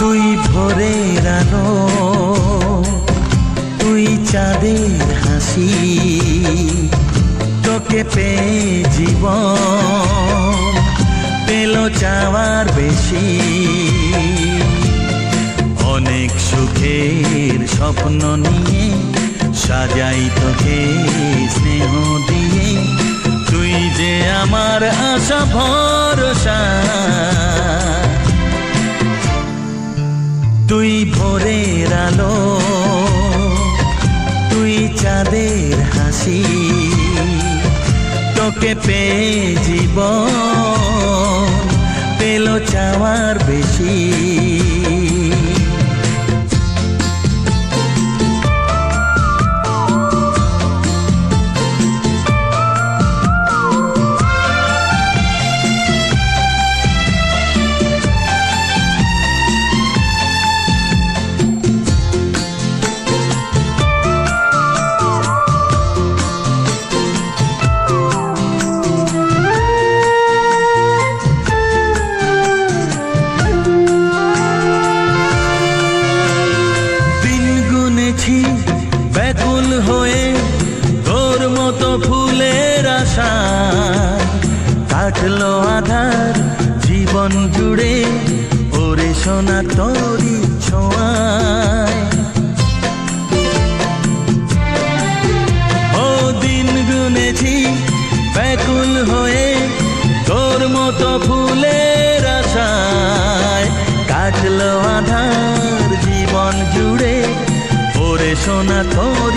তুই ভোরের আলো, তুই চাঁদের হাসি, তোকে পেয়ে জীবন পেল চাওয়ার বেশি। অনেক সুখের স্বপ্ন নিয়ে সাজাই তোকে স্নেহ দিয়ে, তুই যে আমার আশা ভরসা। তুই ভোরের আলো, তুই চাঁদের হাসি, তোকে পেয়ে জীবন পেল চাওয়ার বেশি। ব্যাকুল হয়ে তোর মতো ফুলের আশা, কাটলো আধার জীবন জুড়ে ওরে সোনা তোরি ছোঁয়ায়। ও দিন গুনেছি ব্যাকুল হয়ে তোর মতো ফুলের আশায়, কাটলো আধার জীবন জুড়ে ওরে সোনা তোর